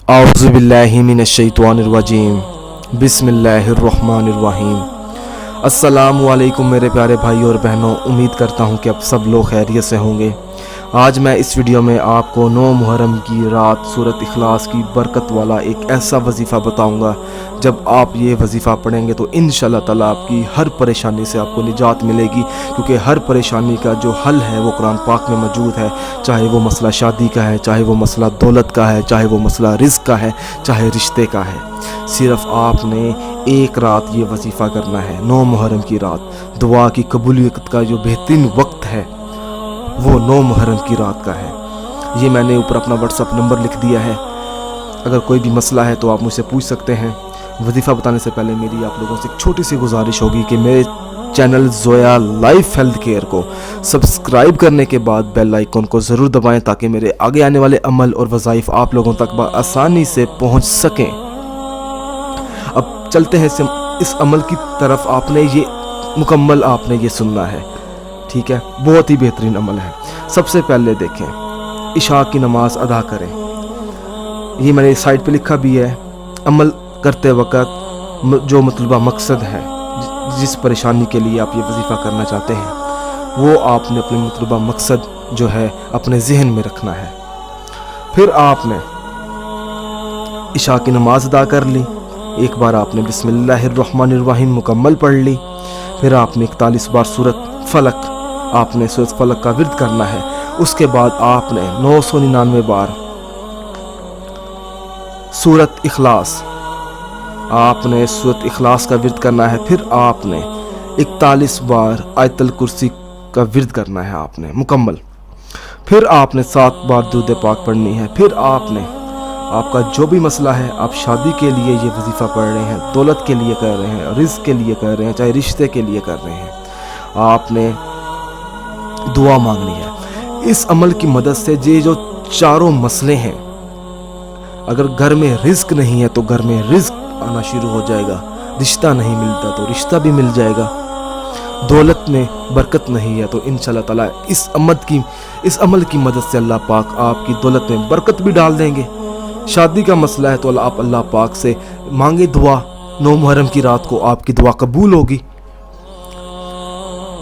औज़ु बिल्लाहि मिनश्शैतानिर रजीम बिस्मिल्लाहिर रहमानिर रहीम। अस्सलामु अलैकुम मेरे प्यारे भाई और बहनों, उम्मीद करता हूँ कि आप सब लोग खैरियत से होंगे। आज मैं इस वीडियो में आपको 9 मुहर्रम की रात सूरत इखलास की बरकत वाला एक ऐसा वजीफ़ा बताऊँगा, जब आप ये वजीफ़ा पढ़ेंगे तो इंशाअल्लाह ताला आपकी हर परेशानी से आपको निजात मिलेगी, क्योंकि हर परेशानी का जो हल है वो कुरान पाक में मौजूद है। चाहे वो मसला शादी का है, चाहे वो मसला दौलत का है, चाहे वो मसला रिज़्क़ का है, चाहे रिश्ते का है। सिर्फ़ आपने एक रात ये वजीफ़ा करना है। 9 मुहर्रम की रात दुआ की कबूलियत का जो बेहतरीन वक्त है वो 9 मुहर्रम की रात का है। ये मैंने ऊपर अपना व्हाट्सअप नंबर लिख दिया है, अगर कोई भी मसला है तो आप मुझसे पूछ सकते हैं। वजीफ़ा बताने से पहले मेरी आप लोगों से एक छोटी सी गुजारिश होगी कि मेरे channel Zoya life health care को सब्सक्राइब करने के बाद बेल आइकन को ज़रूर दबाएं, ताकि मेरे आगे आने वाले अमल और वज़ाइफ आप लोगों तक आसानी से पहुंच सकें। अब चलते हैं इस अमल की तरफ। आपने ये मुकम्मल आपने ये सुनना है, ठीक है? बहुत ही बेहतरीन अमल है। सबसे पहले देखें, इशा की नमाज अदा करें। ये मैंने साइड पे लिखा भी है। अमल करते वक्त जो मतलूबा मकसद है, जिस परेशानी के लिए आप ये वजीफ़ा करना चाहते हैं, वो आपने अपने मतलूबा मकसद जो है अपने जहन में रखना है। फिर आपने इशा की नमाज अदा कर ली। एक बार आपने बिस्मिल्लाहिर्रहमानिर्रहीम मुकम्मल पढ़ ली। फिर आपने 41 बार सूरत फलक का विर्द करना है। उसके बाद आपने 999 बार सूरत इखलास का विर्द करना है। फिर आपने 41 बार आयतल कुर्सी का विर्द करना है आपने मुकम्मल। फिर आपने 7 बार दुरूद पाक पढ़नी है। फिर आपका जो भी मसला है, आप शादी के लिए ये वजीफ़ा पढ़ रहे हैं, दौलत के लिए कर रहे हैं, रिज़्क़ के लिए कर रहे हैं, चाहे रिश्ते के लिए कर रहे हैं, आपने दुआ मांगनी है। इस अमल की मदद से ये जो चारों मसले हैं, अगर घर में रिज़्क़ नहीं है तो घर में रिज़्क़ आना शुरू हो जाएगा, रिश्ता नहीं मिलता तो रिश्ता भी मिल जाएगा, दौलत में बरकत नहीं है तो इंशाअल्लाह ताला इस अमल की मदद से अल्लाह पाक आपकी दौलत में बरकत भी डाल देंगे। शादी का मसला है तो आप अल्लाह पाक से मांगे दुआ, 9 मुहर्रम की रात को आपकी दुआ कबूल होगी।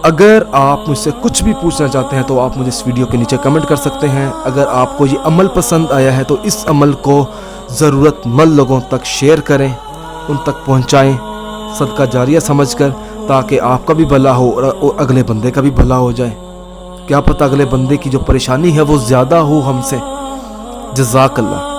अगर आप मुझसे कुछ भी पूछना चाहते हैं तो आप मुझे इस वीडियो के नीचे कमेंट कर सकते हैं। अगर आपको ये अमल पसंद आया है तो इस अमल को ज़रूरतमंद लोगों तक शेयर करें, उन तक पहुंचाएं, सदका जारिया समझकर, ताकि आपका भी भला हो और अगले बंदे का भी भला हो जाए। क्या पता अगले बंदे की जो परेशानी है वो ज़्यादा हो हमसे। जज़ाकल्लाह।